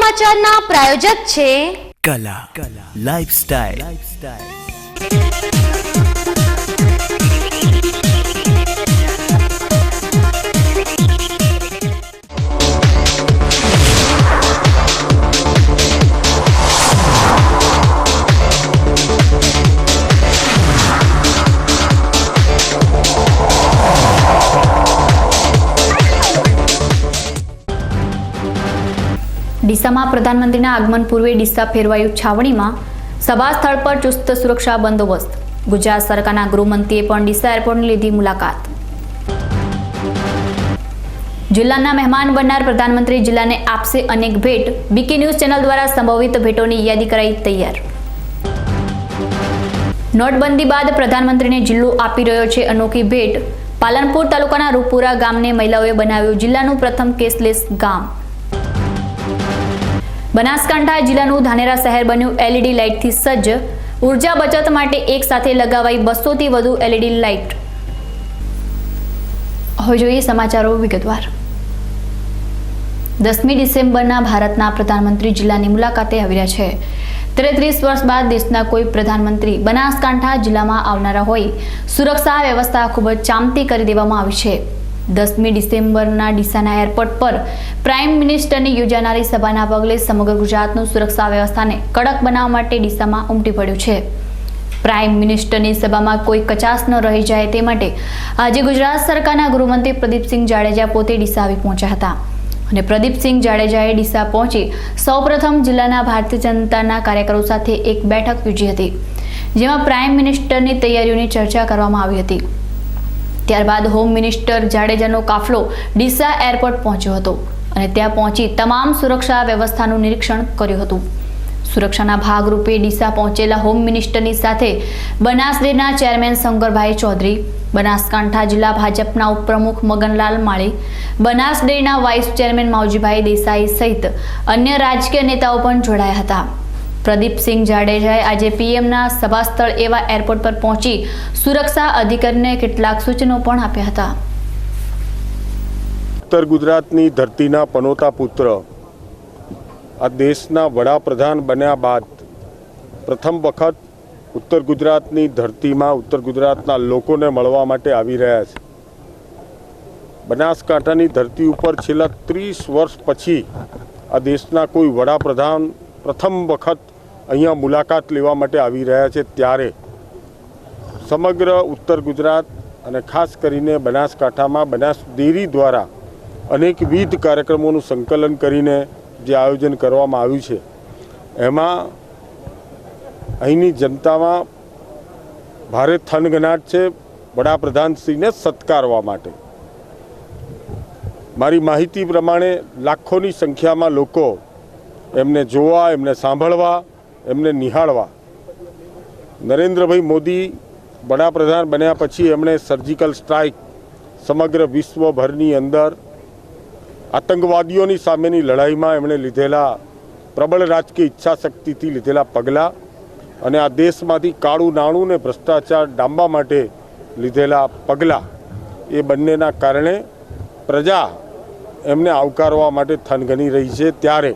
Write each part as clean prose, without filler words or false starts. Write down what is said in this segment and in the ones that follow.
સમાચારના પ્રાયોજક છે કલા લાઇફસ્ટાઇલ। ડીસામાં પ્રધાનમંત્રીના આગમન પૂર્વે ડીસા ફેરવાયું છાવણીમાં સભા સ્થળ પર ચુસ્ત સુરક્ષા બંદોબસ્ત। ગુજરાત સરકારના ગૃહમંત્રીએ પણ ડીસા એરપોર્ટની લીધી મુલાકાત। જિલ્લાના મહેમાન બનનાર પ્રધાનમંત્રી જિલ્લાને આપશે અનેક ભેટ। બીકે ન્યૂઝ ચેનલ દ્વારા સંભવિત ભેટોની યાદી કરાઈ તૈયાર। નોટબંધી બાદ પ્રધાનમંત્રીને જિલ્લો આપી રહ્યો છે અનોખી ભેટ। પાલનપુર તાલુકાના રૂપપુરા ગામને મહિલાઓએ બનાવ્યું જિલ્લાનું પ્રથમ કેશલેસ ગામ। બનાસકાંઠા જિલ્લાનું ધાનેરા શહેર બન્યું એલઈડી લાઇટથી સજ્જ। ઉર્જા બચત માટે એક સાથે લગાવાઈ 200થી વધુ એલઈડી લાઇટ। હવે જોઈએ સમાચારો વિગતવાર। 10મી ડિસેમ્બરના ભારતના પ્રધાનમંત્રી જિલ્લાની મુલાકાતે આવી રહ્યા છે। 33 વર્ષ બાદ દેશના કોઈ પ્રધાનમંત્રી બનાસકાંઠા જિલ્લામાં આવનારા હોય સુરક્ષા વ્યવસ્થા ખૂબ જ ચામતી કરી દેવામાં આવી છે। 10મી ડિસેમ્બરના ડીસાના એરપોર્ટ પર પ્રાઇમ મિનિસ્ટરની યોજાનારી સભાના પગલે સમગ્ર ગુજરાતનું સુરક્ષા વ્યવસ્થાને કડક બનાવવા માટે ડીસામાં ઉમટી પડ્યું છે। પ્રાઇમ મિનિસ્ટરની સભામાં કોઈ કચાશ ન રહી જાય તે માટે આજે ગુજરાત સરકારના ગૃહમંત્રી પ્રદીપસિંહ જાડેજા પોતે ડીસા આવી પહોંચ્યા હતા અને પ્રદીપસિંહ જાડેજાએ ડીસા પહોંચી સૌપ્રથમ જિલ્લાના ભારતીય જનતાના કાર્યકરો સાથે એક બેઠક યોજી હતી, જેમાં પ્રાઇમ મિનિસ્ટરની તૈયારીઓની ચર્ચા કરવામાં આવી હતી। ત્યારબાદ હોમ મિનિસ્ટર જાડેજાનો કાફલો ડીસા એરપોર્ટ પહોંચ્યો હતો અને ત્યાં પહોંચી તમામ સુરક્ષા વ્યવસ્થાનું નિરીક્ષણ કર્યું હતું। સુરક્ષાના ભાગરૂપે ડીસા પહોંચેલા હોમ મિનિસ્ટરની સાથે બનાસ ડેરીના ચેરમેન શંકરભાઈ ચૌધરી, બનાસકાંઠા જિલ્લા ભાજપના ઉપપ્રમુખ મગનલાલ માળી, બનાસ ડેરીના વાઇસ ચેરમેન માવજીભાઈ દેસાઈ સહિત અન્ય રાજકીય નેતાઓ પણ જોડાયા હતા। પ્રદીપસિંહ જાડેજાએ આજે પીએમના સભા સ્થળ એવા એરપોર્ટ પર પહોંચી સુરક્ષા અધિકારીને કેટલાક સૂચનો પણ આપ્યા હતા। ઉત્તર ગુજરાતની ધરતીના પનોતા પુત્ર આ દેશના વડાપ્રધાન બન્યા બાદ પ્રથમ વખત ઉત્તર ગુજરાતની ધરતીમાં ઉત્તર ગુજરાતના લોકોને મળવા માટે આવી રહ્યા છે। બનાસકાંઠાની ધરતી ઉપર છેલ્લા 30 વર્ષ પછી આ દેશના કોઈ વડાપ્રધાન પ્રથમ વખત અહીંયા મુલાકાત લેવા માટે આવી રહ્યા છે, ત્યારે સમગ્ર ઉત્તર ગુજરાત અને ખાસ કરીને બનાસકાંઠામાં બનાસ ડેરી દ્વારા અનેકવિધ કાર્યક્રમોનું સંકલન કરીને જે આયોજન કરવામાં આવ્યું છે, એમાં અહીંની જનતામાં ભારે થનગનાટ છે વડાપ્રધાનશ્રીને સત્કારવા માટે। મારી માહિતી પ્રમાણે લાખોની સંખ્યામાં લોકો એમને જોવા, એમને સાંભળવા, એમને નિહાળવા। નરેન્દ્રભાઈ મોદી વડાપ્રધાન બન્યા પછી એમણે સર્જિકલ સ્ટ્રાઇક સમગ્ર વિશ્વભરની અંદર આતંકવાદીઓની સામેની લડાઈમાં એમણે લીધેલા પ્રબળ રાજકીય ઈચ્છાશક્તિથી લીધેલા પગલાં અને આ દેશમાંથી કાળું નાણું ને ભ્રષ્ટાચાર ડામવા માટે લીધેલા પગલાં, એ બંનેના કારણે પ્રજા એમને આવકારવા માટે થનગની રહી છે। ત્યારે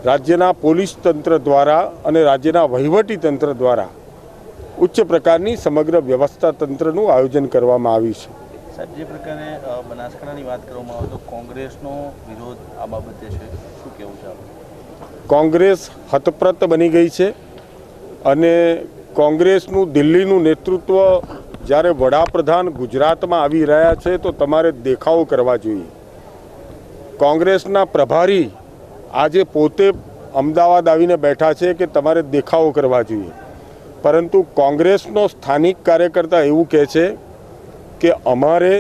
રાજ્યના પોલીસ તંત્ર દ્વારા અને રાજ્યના વહીવટી તંત્ર દ્વારા ઉચ્ચ પ્રકારની સમગ્ર વ્યવસ્થા તંત્રનું આયોજન કરવામાં આવ્યું છે। સાહેબ, જે પ્રકારે બનાસકાંઠાની વાત કરવામાં આવે તો કોંગ્રેસનો વિરોધ આ બાબતે છે, શું કહેવું છે? કોંગ્રેસ હતપ્રત બની ગઈ છે અને કોંગ્રેસનું દિલ્હીનું નેતૃત્વ જ્યારે વડાપ્રધાન ગુજરાતમાં આવી રહ્યા છે તો તમારે દેખાવો કરવા જોઈએ। કોંગ્રેસના પ્રભારી આજે પોતે અમદાવાદ આવીને બેઠા છે કે તમારે દેખાવો કરવા જોઈએ, પરંતુ કોંગ્રેસનો સ્થાનિક કાર્યકર્તા એવું કહે છે કે અમારે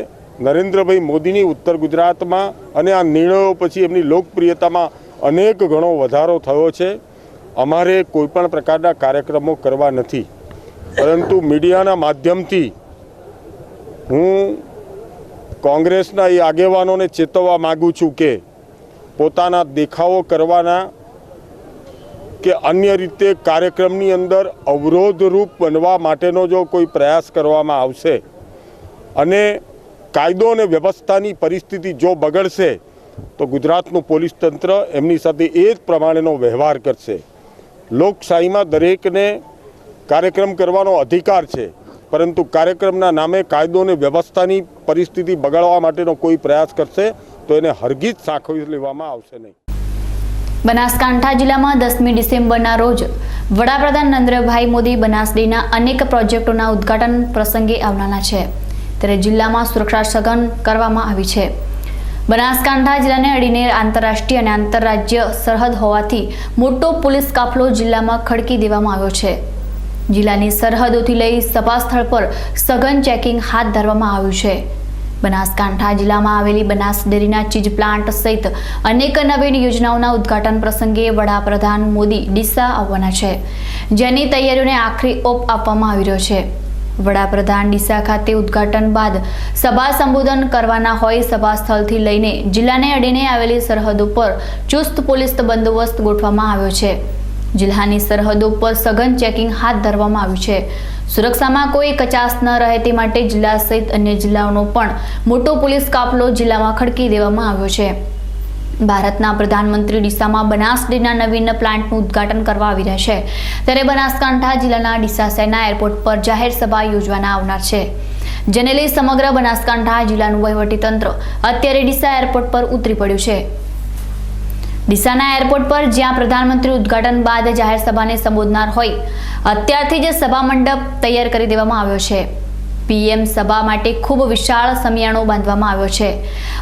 નરેન્દ્રભાઈ મોદીની ઉત્તર ગુજરાતમાં અને આ નિર્ણયો પછી એમની લોકપ્રિયતામાં અનેક ગણો વધારો થયો છે, અમારે કોઈપણ પ્રકારના કાર્યક્રમો કરવા નથી। પરંતુ મીડિયાના માધ્યમથી હું કોંગ્રેસના એ આગેવાનોને ચેતવવા માગું છું કે પોતાના દેખાવો કરવાના કે અન્ય રીતે કાર્યક્રમની અંદર અવરોધરૂપ બનવા માટેનો જો કોઈ પ્રયાસ કરવામાં આવશે અને કાયદો અને વ્યવસ્થાની પરિસ્થિતિ જો બગડશે તો ગુજરાતનું પોલીસ તંત્ર એમની સાથે એ જ પ્રમાણેનો વ્યવહાર કરશે. લોકશાહીમાં દરેકને કાર્યક્રમ કરવાનો અધિકાર છે, પરંતુ કાર્યક્રમના નામે કાયદો અને વ્યવસ્થાની પરિસ્થિતિ બગાડવા માટેનો કોઈ પ્રયાસ કરશે તો એને હરગીજ સાંખવી લેવામાં આવશે નહીં. બનાસકાંઠા જિલ્લામાં 10મી ડિસેમ્બરના રોજ વડાપ્રધાન નરેન્દ્રભાઈ મોદી બનાસ ડેરીના અનેક પ્રોજેક્ટોના ઉદ્ઘાટન પ્રસંગે આવવાના છે, ત્યારે જિલ્લામાં સુરક્ષા સઘન કરવામાં આવી છે. બનાસકાંઠા જિલ્લાને અડીને આંતરરાષ્ટ્રીય અને આંતરરાજ્ય સરહદ હોવાથી મોટો પોલીસ કાફલો જિલ્લામાં ખડકી દેવામાં આવ્યો છે. જિલ્લાની સરહદોથી લઈ સભા સ્થળ પર સઘન ચેકિંગ હાથ ધરવામાં આવ્યું છે. બનાસકાંઠા જિલ્લામાં આવેલી બનાસ ડેરીના ચીજ પ્લાન્ટ સહિત અનેક નવીન યોજનાઓના ઉદ્ઘાટન પ્રસંગે વડાપ્રધાન મોદી ડીસા આવવાના છે, જેની તૈયારીઓને આખરી ઓપ આપવામાં આવી રહ્યો છે. વડાપ્રધાન ડીસા ખાતે ઉદ્ઘાટન બાદ સભા સંબોધન કરવાના હોય. સભા સ્થળથી લઈને જિલ્લાને અડીને આવેલી સરહદો પર ચુસ્ત પોલીસ બંદોબસ્ત ગોઠવવામાં આવ્યો છે. જિલ્લાની સરહદો પર સઘન ચેકિંગ હાથ ધરવામાં આવ્યું છે. સુરક્ષામાં કોઈ કચાશ ન રહે તે માટે જિલ્લા સહિત અન્ય જિલ્લાઓનો પણ મોટો પોલીસ કાફલો જિલ્લામાં ખડકી દેવામાં આવ્યો છે. ભારતના પ્રધાનમંત્રી ડીસામાં બનાસ ડેરીના નવીન પ્લાન્ટનું ઉદ્ઘાટન કરવા આવી રહ્યા છે, ત્યારે બનાસકાંઠા જિલ્લાના ડીસા શહેરના એરપોર્ટ પર જાહેર સભા યોજવાના આવનાર છે, જેને લઈ સમગ્ર બનાસકાંઠા જિલ્લાનું વહીવટીતંત્ર અત્યારે ડીસા એરપોર્ટ પર ઉતરી પડ્યું છે. ડીસાના એરપોર્ટ પર જ્યાં પ્રધાનમંત્રી ઉદ્ઘાટન બાદ જાહેર સભાને સંબોધનાર હોય, અત્યારથી જ સભા મંડપ તૈયાર કરી દેવામાં આવ્યો છે. પીએમ સભા માટે ખૂબ વિશાળ સમિયાણો બાંધવામાં આવ્યો છે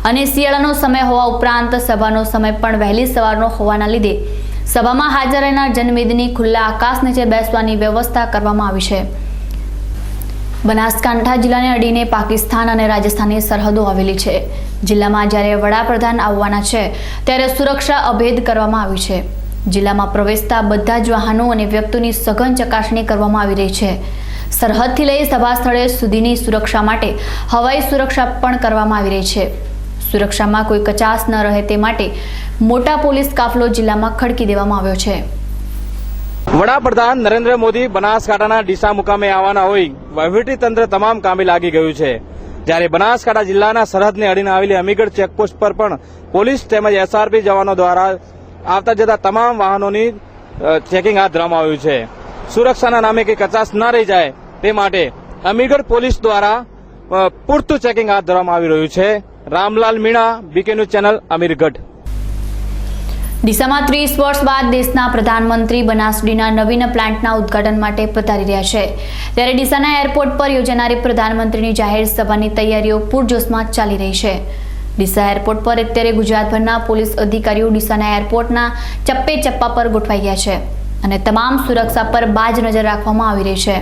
અને શિયાળાનો સમય હોવા ઉપરાંત સભાનો સમય પણ વહેલી સવારનો હોવાના લીધે સભામાં હાજર રહેનાર જનમેદની ખુલ્લા આકાશ નીચે બેસવાની વ્યવસ્થા કરવામાં આવી છે. બનાસકાંઠા જિલ્લાને અડીને પાકિસ્તાન અને રાજસ્થાનની સરહદો આવેલી છે. જિલ્લામાં જ્યારે વડાપ્રધાન આવવાના છે, ત્યારે સુરક્ષા અભેદ કરવામાં આવી છે. જિલ્લામાં પ્રવેશતા બધા જ વાહનો અને વ્યક્તિઓની સઘન ચકાસણી કરવામાં આવી રહી છે. સરહદથી લઈ સભા સ્થળે સુધીની સુરક્ષા માટે હવાઈ સુરક્ષા પણ કરવામાં આવી રહી છે. સુરક્ષામાં કોઈ કચાશ ન રહે તે માટે મોટા પોલીસ કાફલો જિલ્લામાં ખડકી દેવામાં આવ્યો છે. વડાપ્રધાન નરેન્દ્ર મોદી બનાસકાંઠાના ડીસા મુકામે આવવાના હોય વહીવટી તંત્ર તમામ કામે લાગી ગયું છે. જ્યારે બનાસકાંઠા જિલ્લાના સરહદને અડીને આવેલી અમીગઢ ચેકપોસ્ટ પર પણ પોલીસ તેમજ એસઆરપી જવાનો દ્વારા આવતા જતા તમામ વાહનોની ચેકિંગ હાથ ધરવામાં આવ્યું છે. સુરક્ષાના નામે કંઈ કચાશ ન રહી જાય તે માટે અમીગઢ પોલીસ દ્વારા પૂરતું ચેકિંગ હાથ ધરવામાં આવી રહ્યું છે. Ramlal Meena, BK news channel, Amirgadh. ડીસામાં 30 વર્ષ બાદ દેશના પ્રધાનમંત્રી બનાસ ડેરીના નવીન પ્લાન્ટના ઉદ્ઘાટન માટે પધારી રહ્યા છે, ત્યારે ડીસાના એરપોર્ટ પર યોજાનારી પ્રધાનમંત્રીની જાહેર સભાની તૈયારીઓ પૂરજોશમાં ચાલી રહી છે. ડીસા એરપોર્ટ પર અત્યારે ગુજરાતભરના પોલીસ અધિકારીઓ ડીસાના એરપોર્ટના ચપ્પે ચપ્પા પર ગોઠવાઈ ગયા છે અને તમામ સુરક્ષા પર બાજ નજર રાખવામાં આવી રહી છે.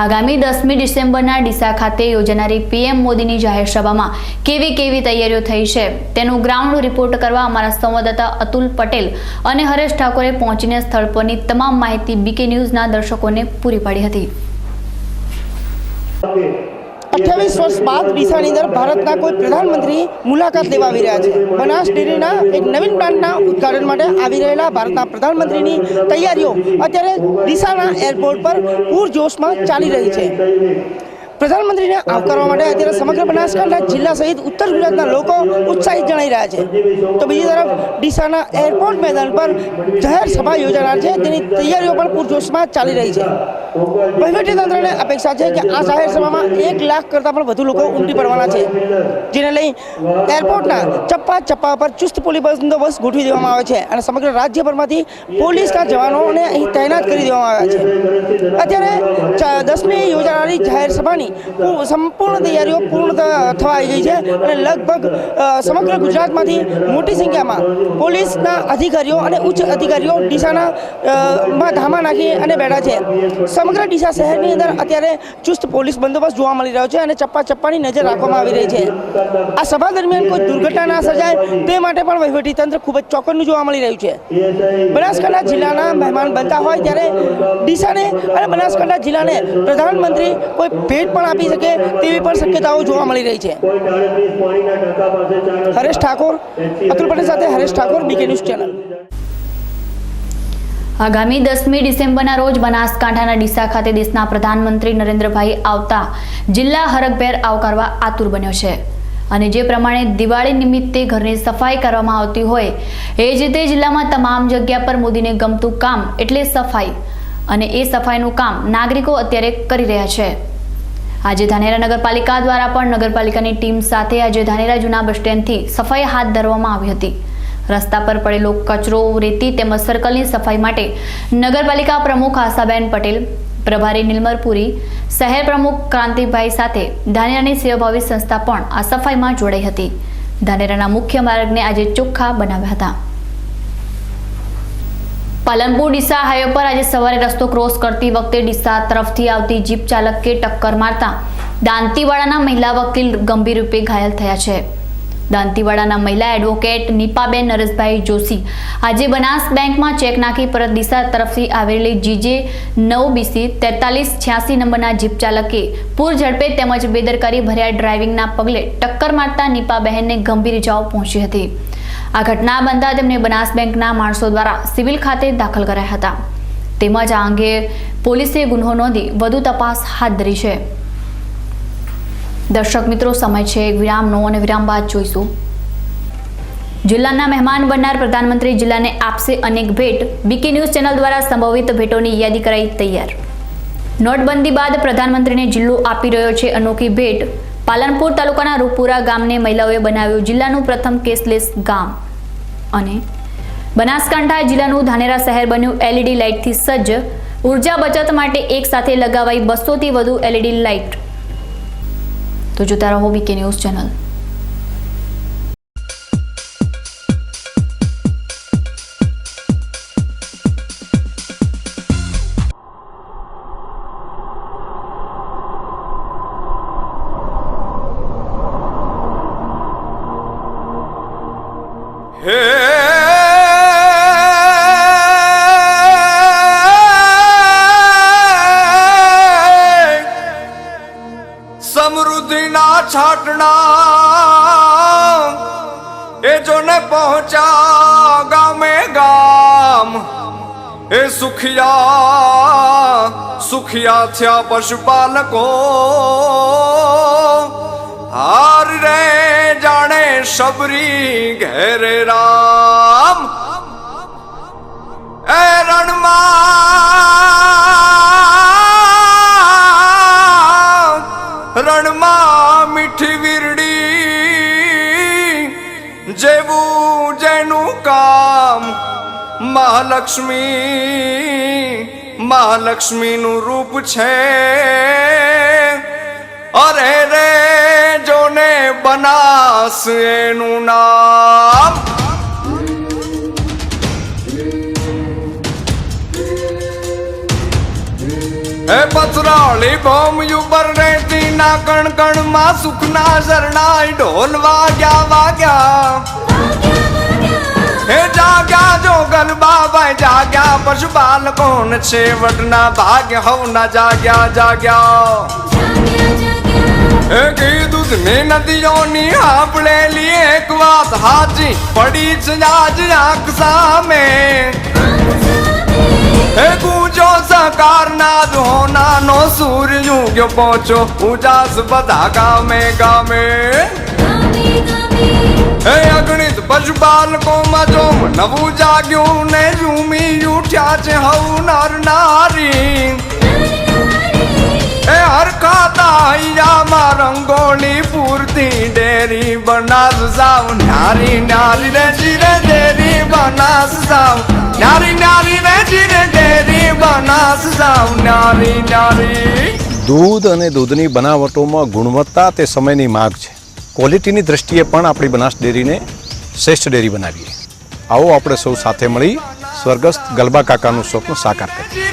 આગામી 10મી ડિસેમ્બરના ડીસા ખાતે યોજાનારી પીએમ મોદીની જાહેર સભામાં કેવી તૈયારીઓ થઈ છે તેનું ગ્રાઉન્ડ રિપોર્ટ કરવા અમારા સંવાદદાતા અતુલ પટેલ અને હરેશ ઠાકોરે પહોંચીને સ્થળ પરની તમામ માહિતી બીકે ન્યૂઝના દર્શકોને પૂરી પાડી હતી. 28 વર્ષ બાદ ડીસાની અંદર ભારતના કોઈ પ્રધાનમંત્રી મુલાકાત લેવા આવી રહ્યા છે. બનાસ ડેરીના એક નવીન પ્લાન્ટના ઉદ્ઘાટન માટે આવી રહેલા ભારતના પ્રધાનમંત્રીની તૈયારીઓ અત્યારે ડીસાના એરપોર્ટ પર પૂરજોશમાં ચાલી રહી છે. પ્રધાનમંત્રીને આવકારવા માટે અત્યારે સમગ્ર બનાસકાંઠા જિલ્લા સહિત ઉત્તર ગુજરાતના લોકો ઉત્સાહિત જણાઈ રહ્યા છે. તો બીજી તરફ ડીસાના એરપોર્ટ મેદાન પર જાહેર સભા યોજાનાર છે, તેની તૈયારીઓ પણ પૂરજોશમાં ચાલી રહી છે. વહીવટીતંત્રને અપેક્ષા છે કે આ જાહેર સભામાં 1 લાખ કરતાં પણ વધુ લોકો ઉમટી પડવાના છે, જેને લઈ એરપોર્ટના ચપ્પા પર ચુસ્ત પોલીસ બંદોબસ્ત ગોઠવી દેવામાં આવે છે અને સમગ્ર રાજ્યભરમાંથી પોલીસના જવાનોને અહીં તૈનાત કરી દેવામાં આવ્યા છે. અત્યારે 10મી યોજાનારી જાહેર સભાની સંપૂર્ણ તૈયારીઓ પૂર્ણ થવા આવી ગઈ છે અને લગભગ સમગ્ર ગુજરાતમાંથી મોટી સંખ્યામાં પોલીસના અધિકારીઓ અને ઉચ્ચ અધિકારીઓ ડીસાના ધામા નાખી અને બેઠા છે. સમગ્ર ડીસા શહેરની અંદર અત્યારે ચુસ્ત પોલીસ બંદોબસ્ત જોવા મળી રહ્યો છે અને ચપ્પાની નજર રાખવામાં આવી રહી છે. આ સભા દરમિયાન કોઈ દુર્ઘટના ના સર્જાય તે માટે પણ વહીવટીતંત્ર ખૂબ જ ચોકન્નું જોવા મળી રહ્યું છે. બનાસકાંઠા જિલ્લાના મહેમાન બનતા હોય ત્યારે ડીસાને અને બનાસકાંઠા જિલ્લાને પ્રધાનમંત્રી કોઈ ભેટ પણ આપી શકે તેવી પણ શક્યતાઓ જોવા મળી રહી છે. હરેશ ઠાકોર, અતુલ પટેલ સાથે Haresh Thakor, BK news channel. આગામી 10મી ડિસેમ્બરના રોજ બનાસકાંઠાના ડીસા ખાતે દેશના પ્રધાનમંત્રી નરેન્દ્રભાઈ આવતા જિલ્લા હરખભેર આવકારવા આતુર બન્યો છે. અને જે પ્રમાણે દિવાળી નિમિત્તે ઘરની સફાઈ કરવામાં આવતી હોય એ જ રીતે જિલ્લામાં તમામ જગ્યા પર મોદીને ગમતું કામ એટલે સફાઈ, અને એ સફાઈનું કામ નાગરિકો અત્યારે કરી રહ્યા છે. આજે ધાનેરા નગરપાલિકા દ્વારા પણ નગરપાલિકાની ટીમ સાથે આજે ધાનેરા જૂના બસ સ્ટેન્ડથી સફાઈ હાથ ધરવામાં આવી હતી. રસ્તા પર પડેલો કચરો, રેતી તેમજ સર્કલની સફાઈ માટે નગરપાલિકા પ્રમુખ આશાબેન પટેલ, પ્રભારી નિલમરપુરી, શહેર પ્રમુખ ક્રાંતિભાઈ સાથે ધાનેરાની સેવાભાવી સંસ્થા પણ આ સફાઈમાં જોડાઈ હતી. ધાનેરાના મુખ્ય માર્ગને આજે ચોખ્ખા બનાવ્યા હતા. પાલનપુર ડીસા હાઈવે પર આજે સવારે રસ્તો ક્રોસ કરતી વખતે ડીસા તરફથી આવતી જીપ ચાલકે ટક્કર મારતા દાંતીવાડાના મહિલા વકીલ ગંભીર રૂપે ઘાયલ થયા છે. દાંતીવાડાના મહિલા એડવોકેટ નીપાબેન નરેશભાઈ જોશી આજે બનાસ બેંકમાં ચેક નાખી પરત ડીસા તરફથી આવેલી GJ 9BC 4386 નંબરના જીપ ચાલકે પૂર ઝડપે તેમજ બેદરકારી ભર્યા ડ્રાઇવિંગના પગલે ટક્કર મારતા નીપાબહેનને ગંભીર ઇજાઓ પહોંચી હતી. આ ઘટના બનતા તેમને બનાસ બેંકના માણસો દ્વારા સિવિલ ખાતે દાખલ કરાયા હતા. તેમજ આ અંગે પોલીસે ગુનો નોંધી વધુ તપાસ હાથ ધરી છે. દર્શક મિત્રો, સમય છે એક વિરામનો અને વિરામ બાદ જોઈશું. જિલ્લાના મહેમાન બનનાર પ્રધાનમંત્રી જિલ્લાને આપશે અનેક ભેટ. બીકે ન્યૂઝ ચેનલ દ્વારા સંભવિત ભેટોની યાદી કરાઈ તૈયાર. નોટબંધી બાદ પ્રધાનમંત્રીને જિલ્લો આપી રહ્યો છે અનોખી ભેટ. પાલનપુર તાલુકાના રૂપપુરા ગામને મહિલાઓએ બનાવ્યું જિલ્લાનું પ્રથમ કેશલેસ ગામ. અને બનાસકાંઠા જિલ્લાનું ધાનેરા શહેર બન્યું LED લાઇટથી સજ્જ. ઉર્જા બચત માટે એક સાથે લગાવાઈ 200થી વધુ LED લાઇટ. તો જોતા રહો બીકે ન્યૂઝ ચેનલ. સમૃદ્ધિના છાટણા એ જોને પહોંચ્યા ગામે ગામ. એ સુખિયા સુખિયા થયા પશુપાલકો. હાર રે જાણે શબરી ઘેરે રામ. એ રણમાં રણમાં મીઠી વીરડી જેવું જેનું કામ. મહાલક્ષ્મી મહાલક્ષ્મીનું રૂપ છે. અરે રે જોને બનાસ એનું નામ. હે પથરાળી ભોમિયું પર રહેતી ના કણ કણ માં સુખના શરણાઈ ઢોલ વાગ્યા વાગ્યા. હે જાગ્યા જોગલ બાબાઈ જાગ્યા પશુપાલકો ને છેવટના ભાગ્ય હવના જાગ્યા જાગ્યા. હે ઘી દૂધની નદીઓની સાંભળેલી એક વાત હાચી પડી છે આજ આંખ સામે. હે ગુંજો સકારના ધોનાનો સૂર્ય ઉગ્યો પહોંચો ઉજાસ બધા ગામે ગામે. હે અગણિત પશુપાલકોમાં જોમ નવું જાગ્યું ને ઝૂમી ઉઠ્યા છે હવ નર નારી. હે હરખાતા હૈયામાં રંગોળી પૂરતી ડેરી બનાસ સાવ નારી નારી રે જીરે ડેરી બનાસ સાવ નારી નારી રે જીરે ડેરી બનાસ સાવ નારી નારી. દૂધ અને દૂધની બનાવટોમાં ગુણવત્તા તે સમયની માંગ છે. ક્વોલિટીની દ્રષ્ટિએ પણ આપણી બનાસ ડેરીને શ્રેષ્ઠ ડેરી બનાવીએ. આવો આપણે સૌ સાથે મળી સ્વર્ગસ્થ ગલબા કાકાનું સ્વપ્ન સાકાર કરીએ.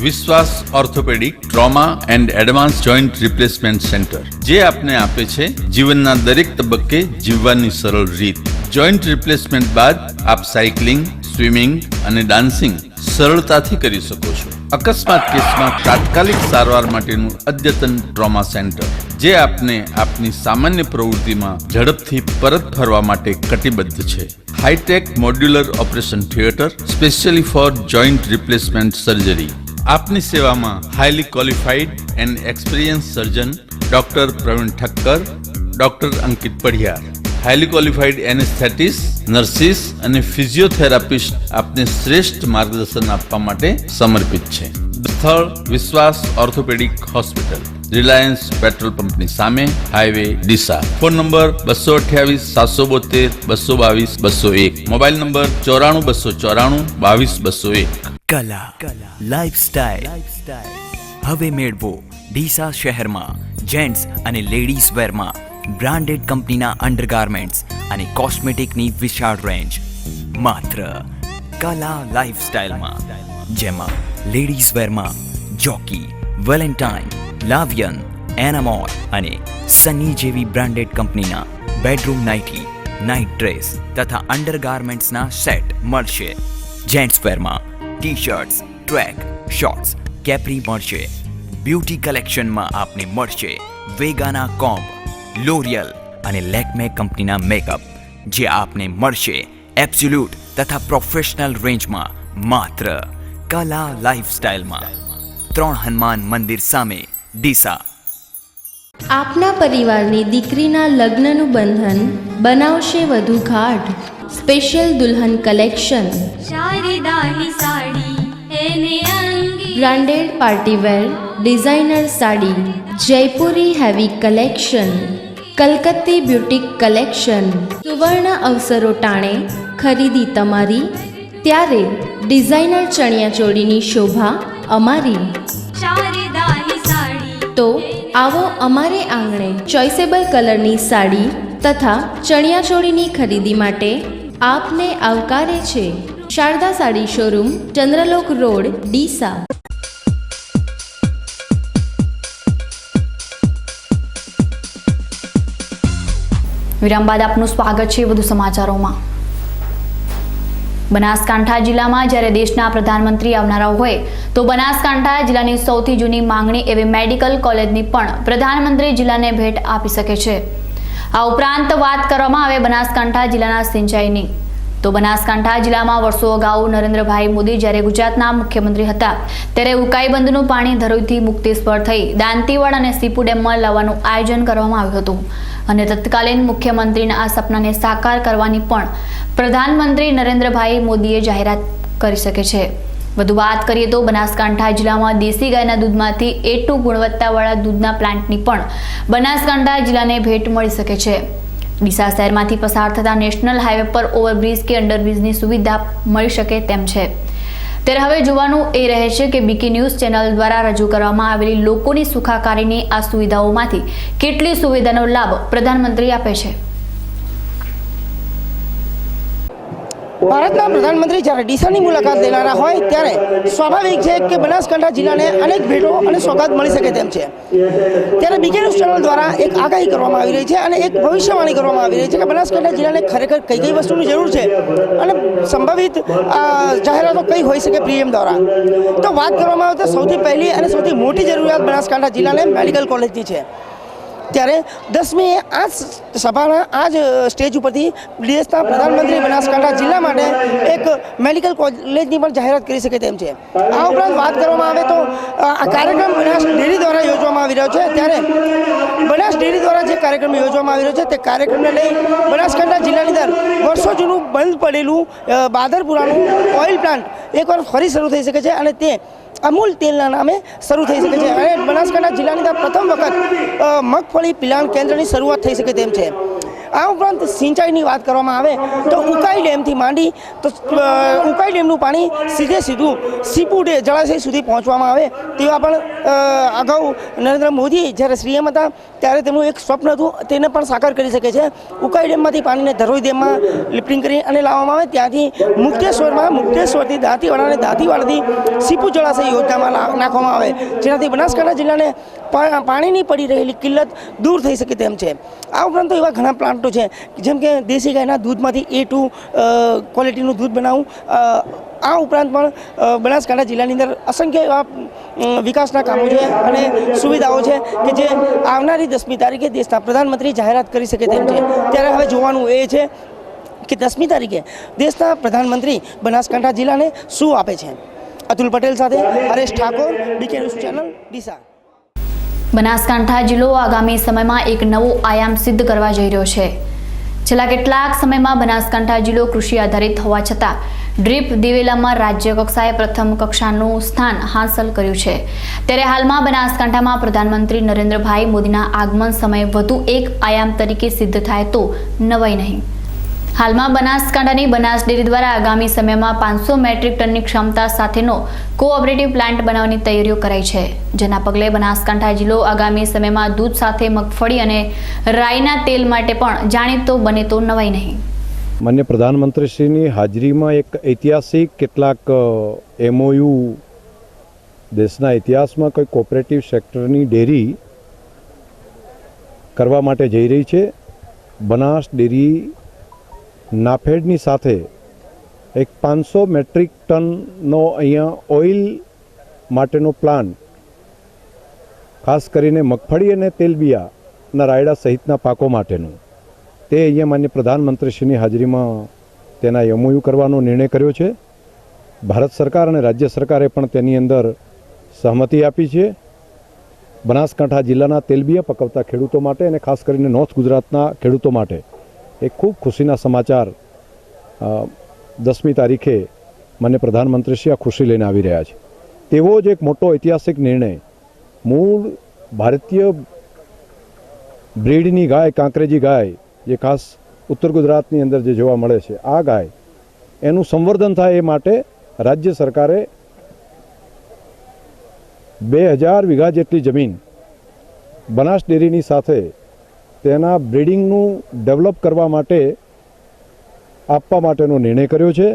વિશ્વાસ orthopaedic trauma and advance joint replacement centre, જે આપને આપે છે જીવનના દરેક તબક્કે જીવવાની સરળ રીત. જોઈન્ટ રિપ્લેસમેન્ટ બાદ આપ સાયકલિંગ, સ્વિમિંગ અને ડાન્સિંગ સરળતાથી કરી શકો છો. અકસ્માત કેસમાં તાત્કાલિક સારવાર માટેનું અદ્યતન ટ્રોમા સેન્ટર, જે આપને આપની સામાન્ય પ્રવૃત્તિમાં ઝડપથી પરત ફરવા માટે કટિબદ્ધ છે. Hi-tech modular operation theatre specially for joint replacement surgery, આપની સેવામાં highly qualified and experience surgeon doctor Pravin Thakkar, doctor Ankit Padhiyar, highly qualified anaesthetist, nurses અને ફિઝિયોથેરાપિસ્ટ આપને શ્રેષ્ઠ માર્ગદર્શન આપવા માટે સમર્પિત છે. સ્થળ વિશ્વાસ ઓર્થોપેડિક હોસ્પિટલ, રિલાયન્સ પેટ્રોલ પંપની સામે, highway Deesa. Phone number 228-772-222-201. Mobile number 94-294-22-201. કલા લાઇફસ્ટાઇલ હવે મેળવો ડીસા શહેરમાં જેન્ટ્સ અને લેડીઝ વેરમાં બ્રાન્ડેડ કંપનીના અંડરગાર્મેન્ટ્સ અને કોસ્મેટિકની વિશાળ રેન્જ માત્ર કલા લાઇફસ્ટાઇલમાં, જેમાં લેડીઝ વેરમાં જોકી, વેલેન્ટાઇન, લાવિયન, એનામોર અને સની જેવી બ્રાન્ડેડ કંપનીના બેડરૂમ નાઇટી, નાઇટ ડ્રેસ તથા અંડરગાર્મેન્ટ્સના સેટ મળશે. જેન્ટ્સ વેરમાં ટી-શર્ટ્સ, ટ્રેક, શોર્ટ્સ, કેપ્રી મળશે. બ્યુટી કલેક્શનમાં આપને મળશે વેગાના કોમ્બ, લોરિયલ અને લેક્મે કંપનીના મેકઅપ, જે આપને મળશે એબ્સોલ્યુટ તથા પ્રોફેશનલ રેન્જમાં માત્ર કલા લાઇફસ્ટાઇલમાં. 3 હનુમાન મંદિર સામે, ડીસા. આપના પરિવારની દીકરીના લગ્નનું બંધન બનાવશે વધુ ગાઢ. સ્પેશિયલ દુલ્હન collection, branded partywear designer sari, Jaipuri heavy collection, કલકત્તી બ્યુટીક કલેક્શન. સુવર્ણ અવસરો ટાણે ખરીદી તમારી, ત્યારે ડિઝાઇનર ચણિયાચોળીની શોભા અમારી. તો આવો અમારે આંગણે ચોઇસેબલ કલરની સાડી તથા ચણિયાચોળીની ખરીદી માટે આપને આવકારે છે શારદા સાડી શોરૂમ, ચંદ્રલોક રોડ, ડીસા. વિરામ બાદ આપનું સ્વાગત છે વધુ સમાચારોમાં. બનાસકાંઠા જિલ્લામાં જ્યારે દેશના પ્રધાનમંત્રી આવનારા હોય તો બનાસકાંઠા જિલ્લાની સૌથી જૂની માંગણી એવી મેડિકલ કોલેજની પણ પ્રધાનમંત્રી જિલ્લાને ભેટ આપી શકે છે. આ ઉપરાંત વાત કરવામાં આવે બનાસકાંઠા જિલ્લાના સિંચાઈની, તો બનાસકાંઠા જિલ્લામાં વર્ષો અગાઉ નરેન્દ્રભાઈ મોદી જ્યારે ગુજરાતના મુખ્યમંત્રી હતા ત્યારે ઉકાઈ બંધનું પાણી ધરોઈથી મુક્તિસ્વર થઈ દાંતીવાડ અને સીપુ ડેમમાં લાવવાનું આયોજન કરવામાં આવ્યું હતું અને તત્કાલીન મુખ્યમંત્રીના આ સપનાને સાકાર કરવાની પણ પ્રધાનમંત્રી નરેન્દ્રભાઈ મોદીએ જાહેરાત કરી શકે છે. વધુ વાત કરીએ તો બનાસકાંઠા જિલ્લામાં દેશી ગાયના દૂધમાંથી A2 ગુણવત્તાવાળા દૂધના પ્લાન્ટની પણ બનાસકાંઠા જિલ્લાને ભેટ મળી શકે છે. ડીસા શહેરમાંથી પસાર થતા નેશનલ હાઈવે પર ઓવરબ્રિજ કે અંડરબ્રિજની સુવિધા મળી શકે તેમ છે. ત્યારે હવે જોવાનું એ રહે છે કે બીકે ન્યૂઝ ચેનલ દ્વારા રજૂ કરવામાં આવેલી લોકોની સુખાકારીની આ સુવિધાઓમાંથી કેટલી સુવિધાનો લાભ પ્રધાનમંત્રી આપે છે. ભારતના પ્રધાનમંત્રી જ્યારે ડીસાની મુલાકાત લેનારા હોય ત્યારે સ્વાભાવિક છે કે બનાસકાંઠા જિલ્લાને અનેક ભેટો અને સોગાદ મળી શકે તેમ છે. ત્યારે બીકે ન્યૂઝ ચેનલ દ્વારા એક આગાહી કરવામાં આવી રહી છે અને એક ભવિષ્યવાણી કરવામાં આવી રહી છે કે બનાસકાંઠા જિલ્લાને ખરેખર કઈ કઈ વસ્તુની જરૂર છે અને સંભવિત જાહેરાતો કઈ હોઈ શકે પીએમ દ્વારા. તો વાત કરવામાં આવે તો સૌથી પહેલી અને સૌથી મોટી જરૂરિયાત બનાસકાંઠા જિલ્લાને મેડિકલ કોલેજની છે. ત્યારે 10મી આ સભાના આ જ સ્ટેજ ઉપરથી દેશના પ્રધાનમંત્રી બનાસકાંઠા જિલ્લા માટે એક મેડિકલ કોલેજની પણ જાહેરાત કરી શકે તેમ છે. આ ઉપરાંત વાત કરવામાં આવે તો આ કાર્યક્રમ બનાસ ડેરી દ્વારા યોજવામાં આવી રહ્યો છે. ત્યારે બનાસ ડેરી દ્વારા જે કાર્યક્રમ યોજવામાં આવી રહ્યો છે તે કાર્યક્રમને લઈ બનાસકાંઠા જિલ્લાની અંદર વર્ષો જૂનું બંધ પડેલું બાદરપુરાનું ઓઇલ પ્લાન્ટ એકવાર ફરી શરૂ થઈ શકે છે અને તે અમૂલ તેલના નામે શરૂ થઈ શકે છે અને બનાસકાંઠા જિલ્લાની અંદર પ્રથમ વખત મગફળી પિલાણ કેન્દ્રની શરૂઆત થઈ શકે તેમ છે. આ ઉપરાંત સિંચાઈની વાત કરવામાં આવે તો ઉકાઈ ડેમથી માંડી તો ઉકાઈ ડેમનું પાણી સીધું સીપુ જળાશય સુધી પહોંચવામાં આવે તેવા પણ અગાઉ નરેન્દ્ર મોદી જ્યારે સીએમ હતા ત્યારે તેમનું એક સ્વપ્ન હતું, તેને પણ સાકાર કરી શકે છે. ઉકાઈ ડેમમાંથી પાણીને ધરોઈ ડેમમાં લિફ્ટિંગ કરી અને લાવવામાં આવે, ત્યાંથી મુક્તેશ્વરથી દાંતીવાડા અને દાંતીવાડાથી સીપુ જળાશય યોજનામાં નાખવામાં આવે, જેનાથી બનાસકાંઠા જિલ્લાને પાણીની પડી રહેલી કિલ્લત દૂર થઈ શકે તેમ છે. આ ઉપરાંત એવા ઘણા પ્લાન્ટો છે જેમ કે દેશી ગાયના દૂધમાંથી A2 ક્વોલિટીનું દૂધ બનાવવું. આ ઉપરાંત પણ બનાસકાંઠા જિલ્લાની અંદર અસંખ્ય એવા વિકાસના કામો છે અને સુવિધાઓ છે કે જે આવનારી 10મી તારીખે દેશના પ્રધાનમંત્રી જાહેરાત કરી શકે તેમ છે. ત્યારે હવે જોવાનું એ છે કે 10મી તારીખે દેશના પ્રધાનમંત્રી બનાસકાંઠા જિલ્લાને શું આપે છે. અતુલ પટેલ સાથે Haresh Thakor, BK news channel, Deesa. Banaskantha જિલ્લો આગામી સમયમાં એક નવો આયામ સિદ્ધ કરવા જઈ રહ્યો છે. છેલ્લા કેટલાક સમયમાં બનાસકાંઠા જિલ્લો કૃષિ આધારિત હોવા છતાં ડ્રીપ દિવેલામાં રાજ્ય કક્ષાએ પ્રથમ કક્ષાનું સ્થાન હાંસલ કર્યું છે. ત્યારે હાલમાં બનાસકાંઠામાં પ્રધાનમંત્રી નરેન્દ્રભાઈ મોદીના આગમન સમયે વધુ એક આયામ તરીકે સિદ્ધ થાય તો નવાઈ નહીં. હાલમાં બનાસકાંઠાની બનાસ ડેરી દ્વારા આગામી સમયમાં 500 મેટ્રિક ટનની ક્ષમતા સાથેનો કોઓપરેટિવ પ્લાન્ટ બનાવવાની તૈયારીઓ કરાઈ છે. જેના પગલે બનાસકાંઠા જિલ્લો આગામી સમયમાં દૂધ સાથે મગફળી અને રાઈના તેલ માટે પણ જાણીતો બને તો નવાઈ નહીં. માન્ય પ્રધાનમંત્રીશ્રીની હાજરીમાં એક ઐતિહાસિક કેટલાક MOU દેશના ઇતિહાસમાં કોઈ કોઓપરેટિવ સેક્ટરની ડેરી કરવા માટે જઈ રહી છે. બનાસ ડેરી નાફેડની સાથે એક 500 મેટ્રિક ટનનો અહીંયા ઓઇલ માટેનો પ્લાન્ટ, ખાસ કરીને મગફળી અને તેલબિયાના રાયડા સહિતના પાકો માટેનું, તે અહીંયા માન્ય પ્રધાનમંત્રીશ્રીની હાજરીમાં તેના MOU કરવાનો નિર્ણય કર્યો છે. ભારત સરકાર અને રાજ્ય સરકારે પણ તેની અંદર સહમતિ આપી છે. બનાસકાંઠા જિલ્લાના તેલબિયા પકવતા ખેડૂતો માટે અને ખાસ કરીને નોર્થ ગુજરાતના ખેડૂતો માટે એક ખૂબ ખુશીના સમાચાર 10મી તારીખે માન્ય પ્રધાનમંત્રીશ્રી આ ખુશી લઈને આવી રહ્યા છે. તેવો જ એક મોટો ઐતિહાસિક નિર્ણય મૂળ ભારતીય બ્રીડની ગાય, કાંકરેજી ગાય, જે ખાસ ઉત્તર ગુજરાતની અંદર જે જોવા મળે છે, આ ગાય એનું સંવર્ધન થાય એ માટે રાજ્ય સરકારે 2000 વીઘા જેટલી જમીન બનાસ ડેરીની સાથે તેના બ્રીડિંગનું ડેવલપ કરવા માટે આપવા માટેનો નિર્ણય કર્યો છે.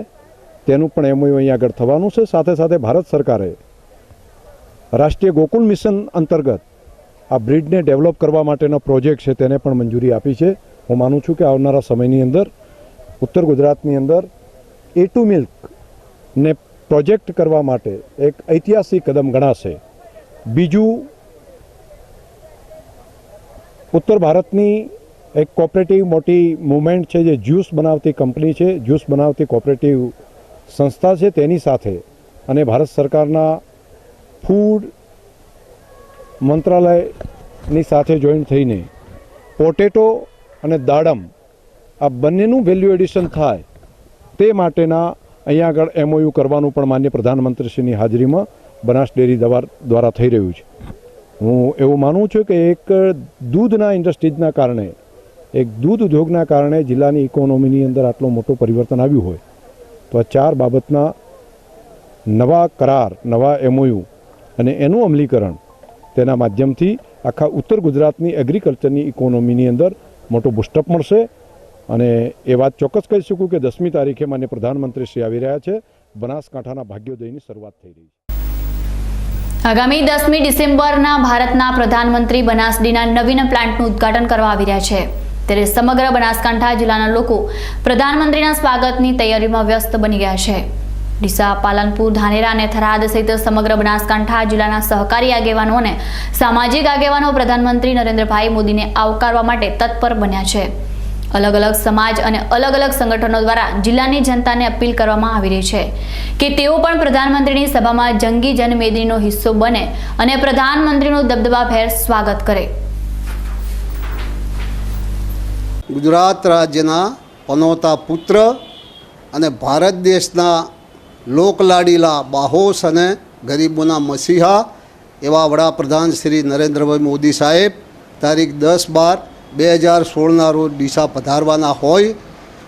તેનું પણ MOU અહીંયા આગળ થવાનું છે. સાથે સાથે ભારત સરકારે રાષ્ટ્રીય ગોકુલ મિશન અંતર્ગત આ બ્રીડને ડેવલપ કરવા માટેનો પ્રોજેક્ટ છે તેને પણ મંજૂરી આપી છે. હું માનું છું કે આવનારા સમયની અંદર ઉત્તર ગુજરાતની અંદર A2 મિલ્કને પ્રોજેક્ટ કરવા માટે એક ઐતિહાસિક કદમ ગણાશે. બીજું, ઉત્તર ભારતની એક કોઓપરેટિવ મોટી મૂવમેન્ટ છે, જે જ્યુસ બનાવતી કંપની છે, જ્યુસ બનાવતી કોઓપરેટિવ સંસ્થા છે, તેની સાથે અને ભારત સરકારના ફૂડ મંત્રાલયની સાથે જોઈન્ટ થઈને પોટેટો અને દાડમ આ બંનેનું વેલ્યુ એડિશન થાય તે માટેના અહીંયા આગળ MOU કરવાનું પણ માન્ય પ્રધાનમંત્રીશ્રીની હાજરીમાં બનાસ ડેરી દ્વારા થઈ રહ્યું છે. હું એવું માનું છું કે એક દૂધના ઇન્ડસ્ટ્રીઝના કારણે, એક દૂધ ઉદ્યોગના કારણે જિલ્લાની ઇકોનોમીની અંદર આટલો મોટો પરિવર્તન આવ્યું હોય તો આ 4 બાબતના નવા કરાર, નવા MOU અને એનું અમલીકરણ તેના માધ્યમથી આખા ઉત્તર ગુજરાતની એગ્રીકલ્ચરની ઇકોનોમીની અંદર મોટો બુસ્ટઅપ મળશે. અને એ વાત ચોક્કસ કહી શકું કે 10મી તારીખે માન્ય પ્રધાનમંત્રીશ્રી આવી રહ્યા છે. બનાસકાંઠાના ભાગ્યોદયની શરૂઆત થઈ રહી છે. આગામી 10મી ડિસેમ્બરના ભારતના પ્રધાનમંત્રી બનાસ ડેરીના નવીન પ્લાન્ટનું ઉદ્ઘાટન કરવા આવી રહ્યા છે. ત્યારે સમગ્ર બનાસકાંઠા જિલ્લાના લોકો પ્રધાનમંત્રીના સ્વાગતની તૈયારીમાં વ્યસ્ત બની ગયા છે. ડીસા, પાલનપુર, ધાનેરા અને થરાદ સહિત સમગ્ર બનાસકાંઠા જિલ્લાના સહકારી આગેવાનો અને સામાજિક આગેવાનો પ્રધાનમંત્રી નરેન્દ્રભાઈ મોદીને આવકારવા માટે તત્પર બન્યા છે. અલગ અલગ સમાજ અને અલગ અલગ સંગઠનો દ્વારા જિલ્લાની જનતાને અપીલ કરવામાં આવી રહી છે કે તેઓ પણ પ્રધાનમંત્રીની સભામાં જંગી જનમેદનીનો હિસ્સો બને અને પ્રધાનમંત્રીનું દબદબાભેર સ્વાગત કરે. ગુજરાત રાજ્યના પનોતા પુત્ર અને ભારત દેશના લોકલાડીલા બાહોશ અને ગરીબોના મસીહા એવા વડાપ્રધાન શ્રી નરેન્દ્રભાઈ મોદી સાહેબ તારીખ 10/12/2016ના રોજ ડીસા પધારવાના હોય,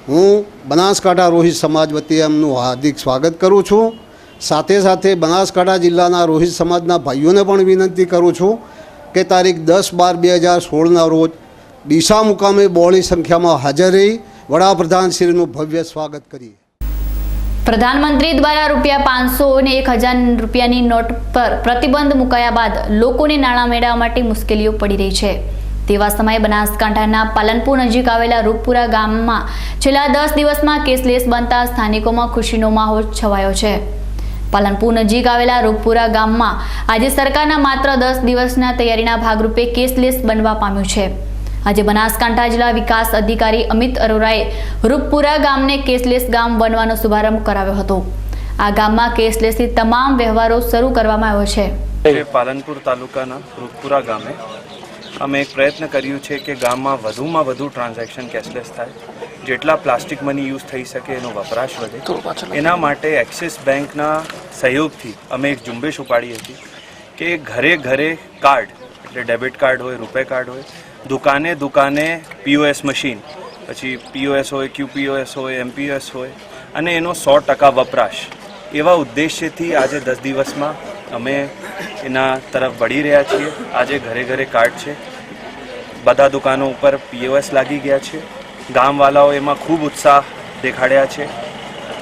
હું બનાસકાંઠા રોહિત સમાજ વતી એમનું હાર્દિક સ્વાગત કરું છું. સાથે સાથે બનાસકાંઠા જિલ્લાના રોહિત સમાજના ભાઈઓને પણ વિનંતી કરું છું કે તારીખ 10/12/2016ના રોજ ડીસા મુકામે બહોળી સંખ્યામાં હાજર રહી વડાપ્રધાનશ્રીનું ભવ્ય સ્વાગત કરીએ. પ્રધાનમંત્રી દ્વારા ₹500 અને ₹1000ની નોટ પર પ્રતિબંધ મુકાયા બાદ લોકોને નાણાં મેળવવા માટે મુશ્કેલીઓ પડી રહી છે. તેવા સમયે બનાસકાંઠાના પાલનપુર નજીક આવેલા રૂપપુરા ગામમાં છેલ્લા 10 દિવસમાં કેસલેસ બનતા સ્થાનિકોમાં ખુશીનો માહોલ છવાયો છે. પાલનપુર નજીક આવેલા રૂપપુરા ગામમાં આજે સરકારના માત્ર 10 દિવસના તૈયારીના ભાગરૂપે કેસલેસ બનવા પામ્યું છે. આજે બનાસકાંઠા જિલ્લા વિકાસ અધિકારી અમિત અરોરાએ રૂપપુરા ગામને કેસલેસ ગામ બનવાનો શુભારંભ કરાવ્યો હતો. આ ગામમાં કેશલેસથી તમામ વ્યવહારો શરૂ કરવામાં આવ્યો છે. પાલનપુર તાલુકાના રૂપપુરા ગામે અમે એક પ્રયત્ન કર્યું છે કે ગામમાં વધુમાં વધુ ટ્રાન્ઝેક્શન કેશલેસ થાય, જેટલા પ્લાસ્ટિક મની યુઝ થઈ શકે એનો વપરાશ વધે. એના માટે એક્સિસ બેંકના સહયોગથી અમે એક ઝુંબેશ ઉપાડી હતી કે ઘરે ઘરે કાર્ડ, એટલે ડેબિટ કાર્ડ હોય, રૂપે કાર્ડ હોય, દુકાને દુકાને POS મશીન, પછી POS હોય, QPOS હોય, MPOS હોય, અને એનો 100% વપરાશ, એવા ઉદ્દેશ્યથી આજે 10 દિવસમાં અમે એના તરફ વળી રહ્યા છીએ. આજે ઘરે ઘરે કાર્ડ છે, બધા દુકાનો ઉપર POS લાગી ગયા છે. ગામવાલાઓ એમાં ખૂબ ઉત્સાહ દેખાડ્યા છે.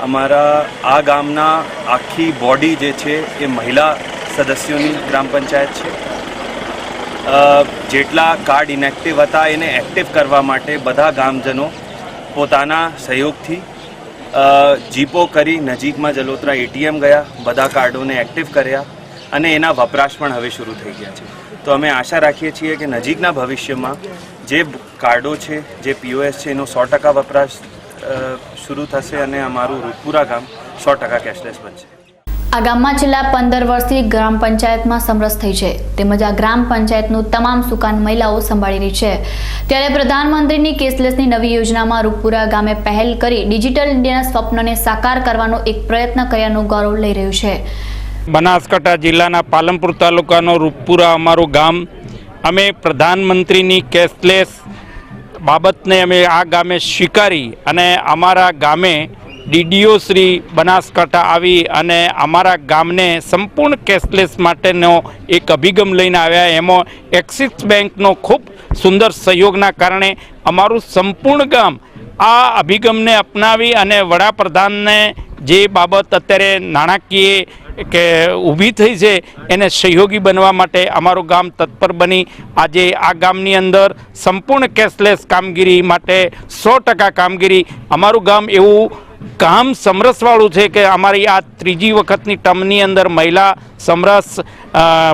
અમારા આ ગામના આખી બોડી જે છે એ મહિલા સદસ્યોની ગ્રામ પંચાયત છે. જેટલા કાર્ડ ઇનેક્ટિવ હતા એને એક્ટિવ કરવા માટે બધા ગામજનો પોતાના સહયોગથી જીપો કરી નજીકમાં જલોત્રા ATM ગયા, બધા કાર્ડોને એક્ટિવ કર્યા અને એના વપરાશ પણ હવે શરૂ થઈ ગયા છે. તો અમે આશા રાખીએ છીએ કે નજીકના ભવિષ્યમાં જે કાર્ડો છે, જે POS છે, એનો 100% વપરાશ શરૂ થશે અને અમારું રૂપપુરા ગામ 100% કેશલેસ બનશે. આ ગામમાં છેલ્લા 15 વર્ષથી ગ્રામ પંચાયતમાં સમરસ થઈ છે, તેમજ આ ગ્રામ પંચાયતનું તમામ સુકાન મહિલાઓ સંભાળી રહી છે. ત્યારે પ્રધાનમંત્રીની કેશલેસની નવી યોજનામાં રૂપપુરા ગામે પહેલ કરી ડિજિટલ ઇન્ડિયાના સ્વપ્નને સાકાર કરવાનો એક પ્રયત્ન કર્યાનું ગૌરવ લઈ રહ્યું છે. બનાસકાંઠા જિલ્લાના પાલનપુર તાલુકાનો રૂપપુરા અમારું ગામ. અમે પ્રધાનમંત્રીની કેશલેસ બાબતને અમે આ ગામે સ્વીકારી અને અમારા ગામે DDO શ્રી બનાસકાંઠા આવી અને અમારા ગામને સંપૂર્ણ કેશલેસ માટેનો એક અભિગમ લઈને આવ્યા. એમાં એક્સિસ બેંકનો ખૂબ સુંદર સહયોગના કારણે અમારું સંપૂર્ણ ગામ આ અભિગમને અપનાવી અને વડાપ્રધાનને જે બાબત અત્યારે નાણાકીય કે ઊભી થઈ છે એને સહયોગી બનવા માટે અમારું ગામ તત્પર બની આજે આ ગામની અંદર સંપૂર્ણ કેશલેસ કામગીરી માટે 100% કામગીરી. અમારું ગામ એવું કામ સમરસવાળું છે કે અમારી આ ત્રીજી વખતની ટર્મની અંદર મહિલા સમરસ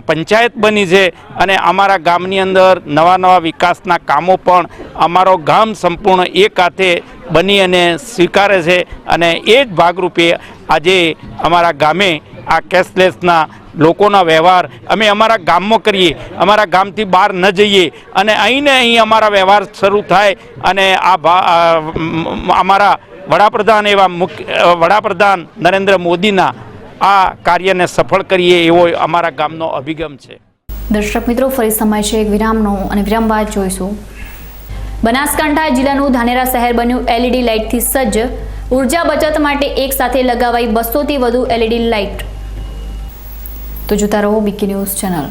પંચાયત બની છે અને અમારા ગામની અંદર નવા નવા વિકાસના કામો પણ અમારો ગામ સંપૂર્ણ એક હાથે બની અને સ્વીકારે છે. અને એ જ ભાગરૂપે આજે અમારા ગામે આ કેશલેસના લોકોના વ્યવહાર અમે અમારા ગામમાં કરીએ, અમારા ગામથી બહાર ન જઈએ અને અહીં અમારા વ્યવહાર શરૂ થાય અને અમારા વડાપ્રધાન એવા વડાપ્રધાન નરેન્દ્ર મોદીના આ કાર્યને સફળ કરીએ એવો અમારા ગામનો અભિગમ છે. દર્શક મિત્રો, ફરી સમય છે એક વિરામનો અને વિરામ બાદ જોઈશું. બનાસકાંઠા જિલ્લાનું ધાનેરા શહેર બન્યું LED લાઇટથી સજ્જ. ઉર્જા બચત માટે એક સાથે લગાવાઈ 200થી વધુ LED લાઇટ. તો જોતા રહો BK ન્યૂઝ ચેનલ.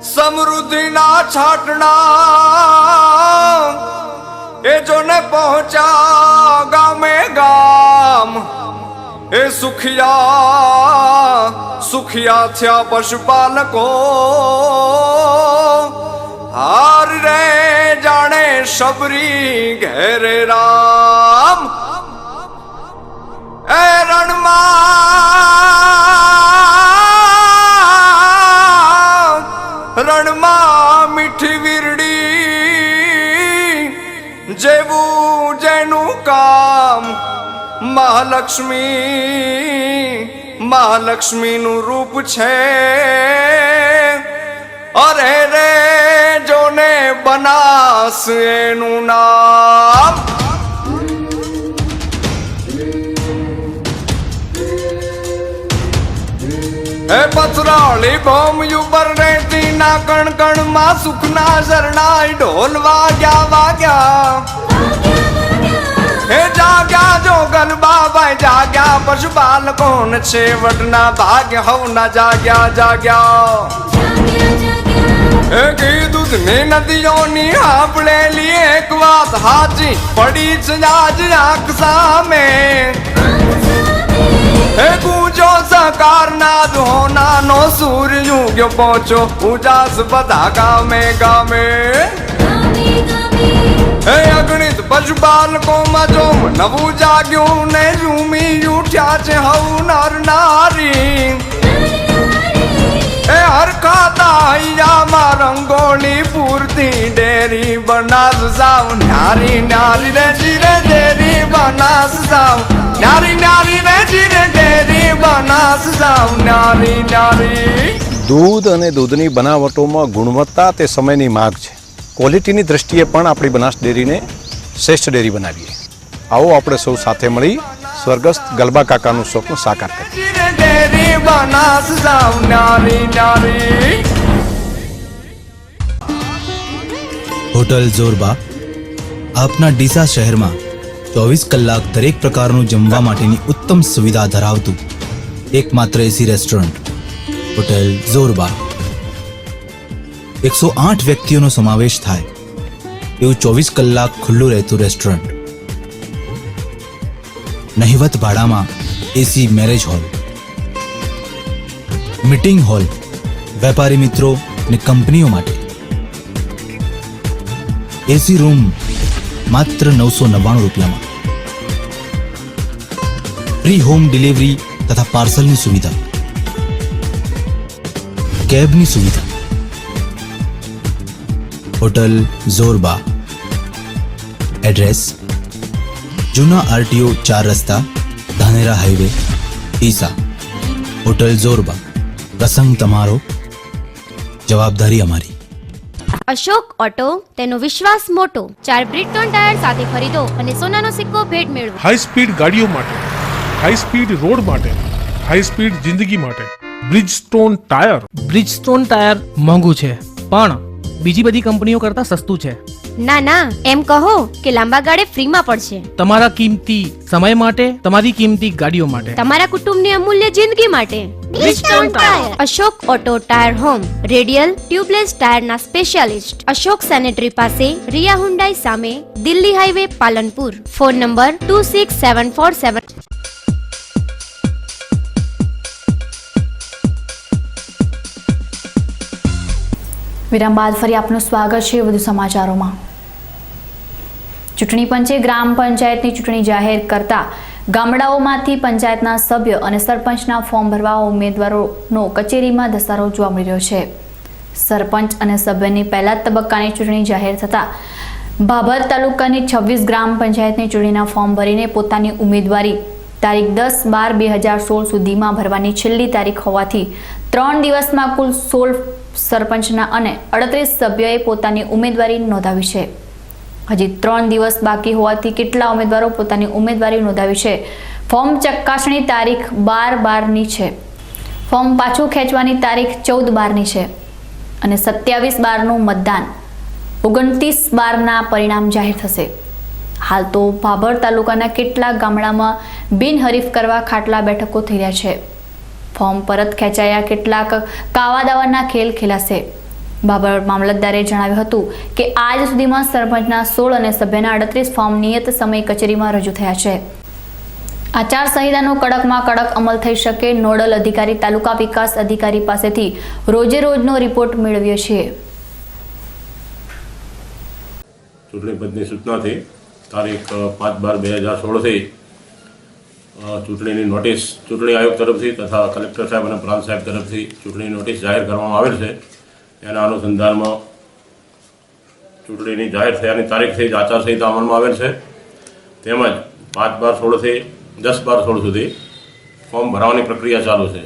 સમૃદ્ધિના છાટણા એ જોને પહોંચ્યા ગામે ગામ. એ સુખિયા થયા પશુપાલકો. હાર રે જાણે શબરી ઘેરે રામ. એ રણમાં મીઠી વીરડી જેવું જેનું કામ. મહાલક્ષ્મીનું રૂપ છે. અરે રે જોને બનાસ એનું નામ. એ પથરાળી બોમ ઉપર રહેતી ના કણ કણ માં સુખના શરણાઈ ઢોલ વાગ્યા. હે જાગ્યા જોગલ બાબા જાગ્યા. પશુપાલકોન છેવટના ભાગ્ય હવના જાગ્યા. એ ઘી દૂધની નદીઓની આપડેલી એક વાત હાચી પડી છે આજ આંખ સામે. હે ગુંજો સકારના ધોનાનો સૂર્ય ઉગ્યો પહોંચો ઉજાસ બધા ગામે ગામે હે અગણિત પશુ બાલકોમાં જોમ નવું જાગ્યું ને ઝૂમી ઉઠ્યા છે હવ નર નારી હે હરખાતા હૈયામાં રંગોળી પૂરતી ડેરી બનાસ સાવ ન્યારી ન્યારી રે જીરે ડેરી બનાસ સાવ ન્યારી ન્યારી રે જીરે ડેરી બનાસ સાવ ન્યારી ન્યારી. દૂધ અને દૂધની બનાવટોમાં ગુણવત્તા તે સમયની માગ છે. ક્વોલિટીની દ્રષ્ટિએ પણ આપણી બનાસ ડેરીને શ્રેષ્ઠ ડેરી બનાવીએ. આવો આપણે સૌ સાથે મળી સ્વર્ગસ્થ ગલબા કાકાનું સ્વપ્ન સાકાર કરીએ. જીરે ડેરી બનાસ સાવ ન્યારી ન્યારી. હોટલ જોરબા આપના ડીસા શહેરમાં 24 કલાક દરેક પ્રકારનું જમવા માટેની ઉત્તમ સુવિધા ધરાવતું એકમાત્ર એસી રેસ્ટોરન્ટ હોટલ જોરબા. 108 વ્યક્તિઓનો સમાવેશ થાય એવું 24 કલાક ખુલ્લું રહેતું રેસ્ટોરન્ટ. નહિવત ભાડામાં એસી મેરેજ હોલ, મીટિંગ હોલ, વેપારી મિત્રો અને કંપનીઓ માટે એસી રૂમ માત્ર 999 રૂપિયામાં. ફ્રી હોમ ડિલિવરી તથા પાર્સલની સુવિધા, કેબની સુવિધા. હોટલ જોરબા. એડ્રેસ જૂના આરટીઓ 4 રસ્તા, ધાનેરા હાઈવે, ડીસા. હોટલ જોરબા. પ્રસંગ તમારો, જવાબદારી અમારી. અશોક ઓટો, તેનો વિશ્વાસ મોટો. 4 બ્રિટન ટાયર સાથે ખરીદો અને સોનાનો સિક્કો ભેટ મેળવો. હાઈ સ્પીડ ગાડીઓ માટે, હાઈ સ્પીડ રોડ માટે, હાઈ સ્પીડ જિંદગી માટે બ્રિજસ્ટોન ટાયર. બ્રિજસ્ટોન ટાયર મોંઘું છે પણ બીજી બધી કંપનીઓ કરતાં સસ્તું છે. ના ના, એમ કહો કે લાંબા ગાળે ફ્રીમાં પડશે. તમારા કિંમતી સમય માટે, તમારી કિંમતી ગાડીઓ માટે, તમારા કુટુંબની અમૂલ્ય જિંદગી માટે. Bridgestone tyre. Ashok auto tyre home, radial tubeless ટાયરના સ્પેશિયાલિસ્ટ. અશોક સેનેટરી પાસે, રિયા હુન્ડાઈ સામે, Delhi highway, Palanpur. Phone number 26747. વિરામ બાદ ફરી આપનું સ્વાગત છે વધુ સમાચારોમાં. ચૂંટણી પંચે ગ્રામ પંચાયતની ચૂંટણી જાહેર કરતા ગામડાઓમાંથી પંચાયતના સભ્ય અને સરપંચના ફોર્મ ભરવા ઉમેદવારોનો કચેરીમાં ધસારો જોવા મળી રહ્યો છે. સરપંચ અને સભ્યની પહેલા તબક્કાની ચૂંટણી જાહેર થતા ભાભર તાલુકાની 26 ગ્રામ પંચાયતની ચૂંટણીના ફોર્મ ભરીને પોતાની ઉમેદવારી તારીખ 10/12/2016 સુધીમાં ભરવાની છેલ્લી તારીખ હોવાથી 3 દિવસમાં કુલ 16 સરપંચના અને 38 સભ્યોએ પોતાની ઉમેદવારી નોંધાવી છે. હજી 3 દિવસ બાકી હોવાથી કેટલા ઉમેદવારો પોતાની ઉમેદવારી નોંધાવી છે. ફોર્મ ચકાસણી તારીખ 12/12ની છે. ફોર્મ પાછું ખેંચવાની તારીખ 14/12ની છે અને 27/12નું મતદાન 29/12ના પરિણામ જાહેર થશે. હાલ તો ભાભર તાલુકાના કેટલાક ગામડામાં બિનહરીફ કરવા ખાટલા બેઠકો થઈ રહ્યા છે. ફોર્મ પરત ખેંચાયા કેટલાક કાવા દાવાના ખેલ ખેલાશે. ભાભર મામલતદારે જણાવ્યું હતું કે આજ સુધીમાં સરપંચના 16 અને સભ્યના 38 ફોર્મ નિયત સમય કચેરીમાં રજૂ થયા છે. આચારસંહિતાનો કડકમાં કડક અમલ થઈ શકે, નોડલ અધિકારી તાલુકા વિકાસ અધિકારી પાસેથી રોજે રોજનો રિપોર્ટ મેળવ્યો છે. ચૂંટણી પંચની સૂચનાથી તારીખ 5/12/2016થી ચૂંટણીની નોટિસ ચૂંટણી આયોગ તરફથી તથા કલેક્ટર સાહેબ અને પ્રાંત સાહેબ તરફથી ચૂંટણી નોટિસ જાહેર કરવામાં આવેલ છે. એના અનુસંધાનમાં ચૂંટણીની જાહેર થયાની તારીખથી જ આચારસંહિતા અમલમાં આવેલ છે. તેમજ 5/12/16થી 10/12/16 સુધી ફોર્મ ભરવાની પ્રક્રિયા ચાલુ છે.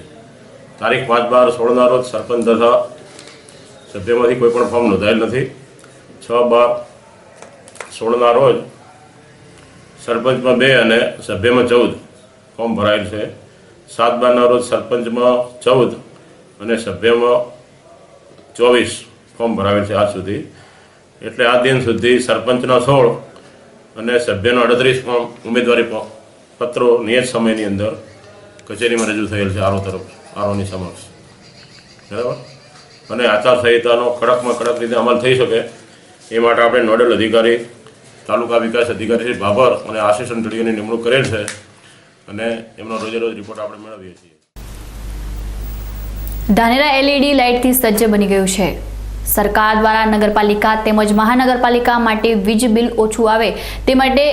તારીખ 5/12/16ના રોજ સરપંચ તથા સભ્યમાંથી કોઈ પણ ફોર્મ નોંધાયેલ નથી. 6/12/16ના રોજ સરપંચમાં 2 અને સભ્યમાં 14 ફોર્મ ભરાયેલ છે. 7/12ના રોજ સરપંચમાં 14 અને સભ્યમાં 24 ફોર્મ ભરાવેલ છે આજ સુધી. એટલે આ દિન સુધી સરપંચના 16 અને સભ્યના 38 ફોર્મ ઉમેદવારી પત્રો નિયત સમયની અંદર કચેરીમાં રજૂ થયેલ છે આરોની સમક્ષ. બરાબર. અને આચારસંહિતાનો કડકમાં કડક રીતે અમલ થઈ શકે એ માટે આપણે નોડલ અધિકારી તાલુકા વિકાસ અધિકારી શ્રી ભાભર અને આસિસ્ટન્ટ ડીઓની નિમણૂક કરેલ છે. અને એમનો રોજેરોજ રિપોર્ટ આપણે મેળવીએ છીએ. ધાનેરા એલઈડી લાઇટથી સજ્જ બની ગયું છે. સરકાર દ્વારા નગરપાલિકા તેમજ મહાનગરપાલિકા માટે વીજ બિલ ઓછું આવે તે માટે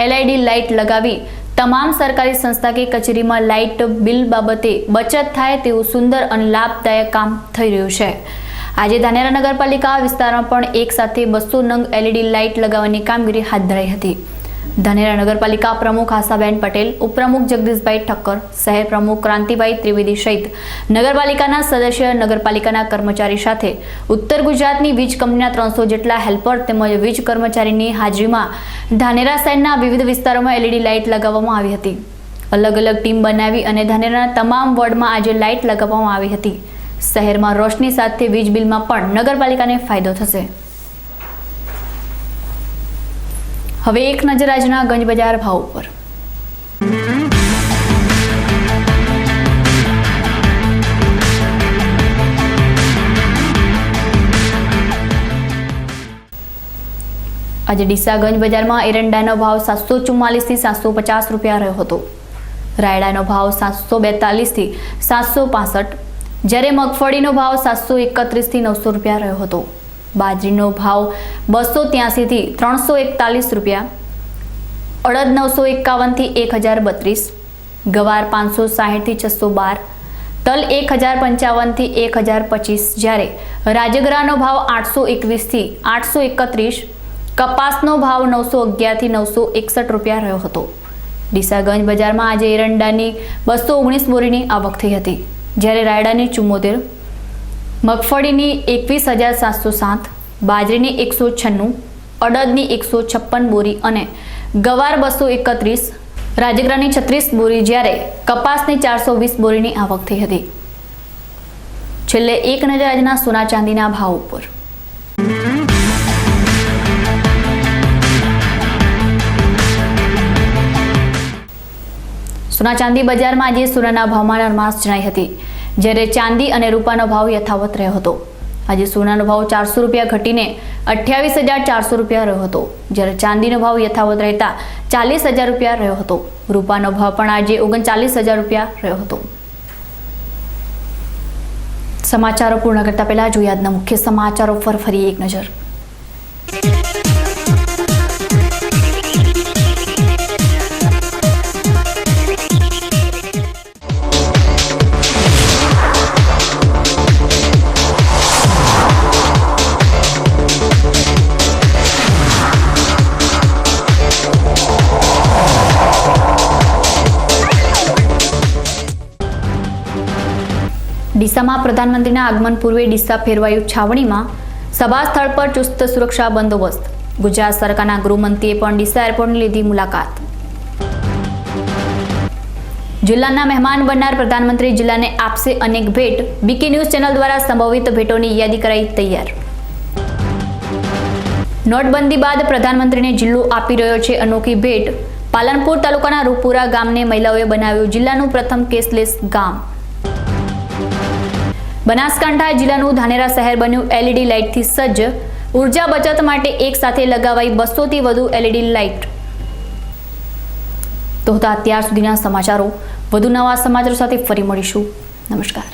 એલઈડી લાઇટ લગાવી તમામ સરકારી સંસ્થા કે કચેરીમાં લાઇટ બિલ બાબતે બચત થાય તેવું સુંદર અને લાભદાયક કામ થઈ રહ્યું છે. આજે ધાનેરા નગરપાલિકા વિસ્તારમાં પણ એક સાથે 200 નંગ એલઈડી લાઇટ લગાવવાની કામગીરી હાથ ધરાઈ હતી. ધાનેરા નગરપાલિકા પ્રમુખ આશાબેન પટેલ, ઉપપ્રમુખ જગદીશભાઈ ઠક્કર, શહેર પ્રમુખ ક્રાંતિભાઈ ત્રિવેદી સહિત નગરપાલિકાના સદસ્ય, નગરપાલિકાના કર્મચારી સાથે ઉત્તર ગુજરાતની વીજ કંપનીના 300 જેટલા હેલ્પર તેમજ વીજ કર્મચારીની હાજરીમાં ધાનેરા શહેરના વિવિધ વિસ્તારોમાં એલઈડી લાઇટ લગાવવામાં આવી હતી. અલગ અલગ ટીમ બનાવી અને ધાનેરાના તમામ વોર્ડમાં આજે લાઇટ લગાવવામાં આવી હતી. શહેરમાં રોશની સાથે વીજ બિલમાં પણ નગરપાલિકાને ફાયદો થશે. હવે એક નજર આજના ગંજ બજાર ભાવ ઉપર. આજે ડીસા ગંજ બજારમાં એરંડાનો ભાવ 744 થી 750 રૂપિયા રહ્યો હતો. રાયડાનો ભાવ 742 થી 765, જ્યારે મગફળીનો ભાવ 731 થી 900 રૂપિયા રહ્યો હતો. બાજરીનો ભાવ 283 થી 341 રૂપિયા, અડદ 951 થી 1032, ગવાર 560 થી 612, તલ 1055 થી 1025, જ્યારે રાજગરાનો ભાવ 821 થી 831, કપાસનો ભાવ 911 થી 961 રૂપિયા રહ્યો હતો. ડીસા ગંજ બજારમાં આજે એરંડાની 219 બોરીની આવક થઈ હતી, જ્યારે રાયડાની 74, મગફળીની 21,707, બાજરીની 196, અડદની 156 બોરી અને ગવાર 231, રાજગરાની 36 બોરી, જ્યારે કપાસની 420 બોરીની આવક થઈ હતી. છેલ્લે એક નજર આજના સોના ચાંદીના ભાવ ઉપર. સોના ચાંદી બજારમાં આજે સોનાના ભાવમાં નરમાશ જણાઈ હતી, જ્યારે ચાંદી અને રૂપાનો ભાવ યથાવત રહ્યો હતો. આજે સોનાનો ભાવ 400 રૂપિયા ઘટીને 28,400 રૂપિયા રહ્યો હતો, જ્યારે ચાંદીનો ભાવ યથાવત રહેતા 40,000 રૂપિયા રહ્યો હતો. રૂપાનો ભાવ પણ આજે 39,000 રૂપિયા રહ્યો હતો. સમાચારો પૂર્ણ કરતા પહેલા જોઈએ આજના મુખ્ય સમાચારો પર ફરી એક નજર. ડીસામાં પ્રધાનમંત્રીના આગમન પૂર્વે ડીસા ફેરવાયું છાવણીમાં સભા સ્થળ પર ચુસ્ત સુરક્ષા બંદોબસ્ત. ગુજરાત સરકારના ગૃહમંત્રીએ પણ ડીસા એરપોર્ટની લીધી મુલાકાત. જિલ્લાના મહેમાન બનનાર પ્રધાનમંત્રી જિલ્લાને આપશે અનેક ભેટ. બીકે ન્યૂઝ ચેનલ દ્વારા સંભવિત ભેટોની યાદી કરાઈ તૈયાર. નોટબંધી બાદ પ્રધાનમંત્રીને જિલ્લો આપી રહ્યો છે અનોખી ભેટ. પાલનપુર તાલુકાના રૂપપુરા ગામને મહિલાઓએ બનાવ્યું જિલ્લાનું પ્રથમ કેશલેસ ગામ. બનાસકાંઠા જિલ્લાનું ધાનેરા શહેર બન્યું એલઈડી લાઇટથી સજ્જ. ઉર્જા બચત માટે એક સાથે લગાવાઈ 200 થી વધુ એલઈડી લાઇટ. તો હતા અત્યાર સુધીના સમાચારો. વધુ નવા સમાચારો સાથે ફરી મળીશું. નમસ્કાર.